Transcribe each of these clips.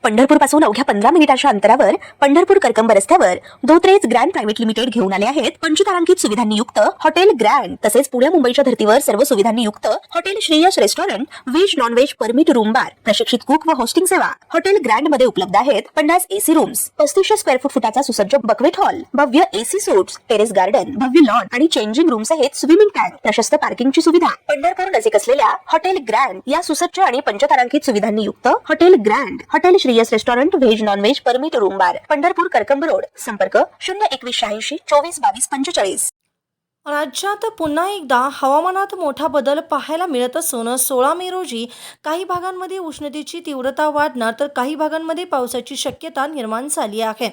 पंढरपूर पासून अवघ्या 15 मिनिटांच्या अंतरावर पंढरपूर करकंब रस्त्यावर धोत्रेज ग्रँड प्रायव्हेट लिमिटेड घेऊन आले आहेत पंचतारांकित सुविधांनी युक्त हॉटेल ग्रँड। तसेच पुणे मुंबईच्या धर्तीवर सर्व सुविधांनी युक्त hotel Shreyas restaurant, veg non veg permit room बार, प्रशिक्षित कुक व होस्टिंग सेवा हॉटेल ग्रँड मध्ये उपलब्ध आहेत। 50 एसी रूम्स, 3500 स्क्वेअर फुटाचा सुसज्ज बक्वेट हॉल, भव्य एसी सूट्स, टेरेस गार्डन, भव्य लॉन आणि चेंजिंग रूम सहित स्विमिंग टँक, प्रशस्त पार्किंगची सुविधा। पंढरपूर नजीक असलेल्या हॉटेल ग्रँड या सुसज्ज आणि पंचतारांकित सुविधांनी युक्त hotel grand, hotel Shreyas restaurant, veg non veg permit room बार, पंढरपूर करकंब रोड। संपर्क 02180 24 22 45। राज्यात पुन्हा एकदा हवामानात मोठा बदल पाहायला मिळत असून 16 मे रोजी काही भागांमध्ये उष्णतेची तीव्रता वाढणार तर काही भागांमध्ये पावसाची शक्यता निर्माण झाली आहे।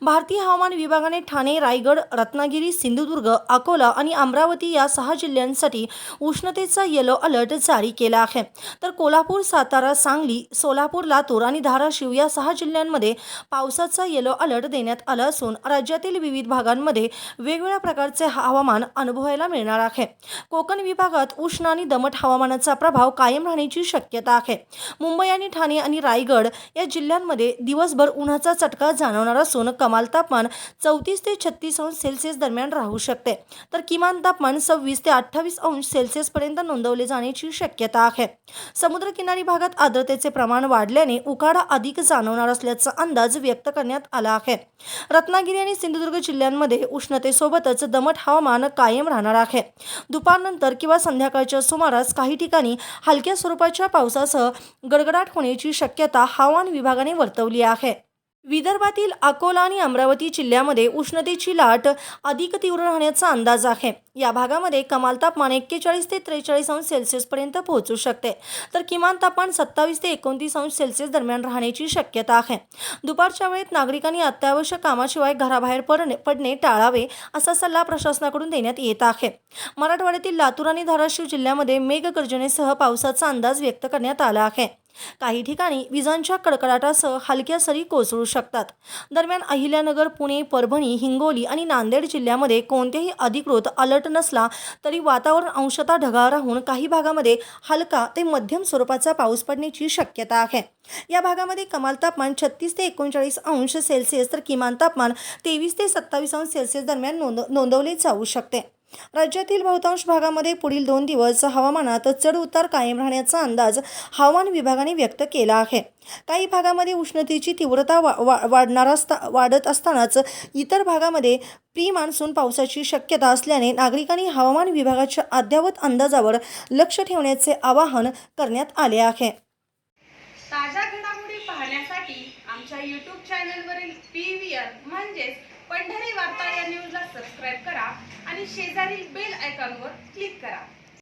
भारतीय हवामान विभागाने ठाणे, रायगड, रत्नागिरी, सिंधुदुर्ग, अकोला आणि अमरावती या 6 जिल्ह्यांसाठी उष्णतेचा येलो अलर्ट जारी केला आहे। तर कोल्हापूर, सातारा, सांगली, सोलापूर, लातूर आणि धाराशिव या 6 जिल्ह्यांमध्ये पावसाचा येलो अलर्ट देण्यात आला असून राज्यातील विविध भागांमध्ये वेगवेगळ्या प्रकारचे हवामान अनुभवायला मिळणार आहे। कोकण विभागात उष्ण आणि दमट हवामानाचा प्रभाव कायम राहण्याची शक्यता आहे। मुंबई आणि ठाणे आणि रायगड या जिल्ह्यांमध्ये दिवसभर उन्हाचा चटका जाणवणार असून कमाल तापमान 34 ते 36 अंश सेल्सिअस दरम्यान राहू शकते, तर किमान तापमान 26 ते 28 अंश सेल्सिअस पर्यंत नोंदवले जाण्याची शक्यता आहे। समुद्रकिनारी भागात आर्द्रतेचे प्रमाण वाढल्याने उकाडा अधिक जाणवणार असल्याचा अंदाज व्यक्त करण्यात आला आहे। रत्नागिरी आणि सिंधुदुर्ग जिल्ह्यांमध्ये उष्णतेसोबतच दमट हवामान कायम राहणार आहे। दुपारनंतर किंवा संध्याकाळच्या सुमारास काही ठिकाणी हलक्या स्वरूपाच्या पावसासह गडगडाट होण्याची शक्यता हवामान विभागाने वर्तवली आहे। विदर्भातील अकोला आणि अमरावती जिल्ह्यामध्ये उष्णतेची लाट अधिक तीव्र राहण्याचा अंदाज आहे। या भागामध्ये कमाल तापमान 41 ते 43 अंश सेल्सिअस पर्यंत पोहोचू शकते, तर किमान तापमान 27 ते 29 अंश सेल्सिअस दरम्यान राहण्याची शक्यता आहे। दुपारच्या वेळेत नागरिकांनी अत्यावश्यक कामाशिवाय घराबाहेर पडणे टाळावे असा सल्ला प्रशासनाकडून देण्यात येत आहे। मराठवाड्यातील लातूर आणि धाराशिव जिल्ह्यामध्ये मेघगर्जनेसह पावसाचा अंदाज व्यक्त करण्यात आला आहे। काही ठिकाणी विजांच्या कडकडाटासह हलक्या सरी कोसळू शकतात। दरम्यान अहिल्यानगर, पुणे, परभणी, हिंगोली आणि नांदेड जिल्ह्यामध्ये कोणतेही अधिकृत अलर्ट नसला तरी वातावरण अंशतः ढगाळ राहून काही भागामध्ये हलका ते मध्यम स्वरूपाचा पाऊस पडण्याची शक्यता आहे। या भागामध्ये कमाल तापमान 36 ते 39 अंश सेल्सिअस तर किमान तापमान 23 ते 27 अंश सेल्सिअस दरम्यान नोंदवले जाऊ शकते। राज्यातील बहुतांश भागामध्ये पुढील 2 दिवस हवामानात चढ उतार कायम राहण्याचा अंदाज हवामान विभागाने व्यक्त केला आहे। काही भागामध्ये उष्णतेची तीव्रता वाढत असतानाच इतर भागामध्ये प्री मान्सून पावसाची शक्यता असल्याने नागरिकांनी हवामान विभागाच्या अद्ययावत अंदाजावर लक्ष ठेवण्याचे आवाहन करण्यात आले आहे। ताज्या घडामोडी पाहण्यासाठी आमच्या YouTube चॅनलवरील PVR म्हणजेच पंढरी वार्ता या न्यूजला सबस्क्राइब करा आणि शेजारील बेल आयकॉनवर क्लिक करा।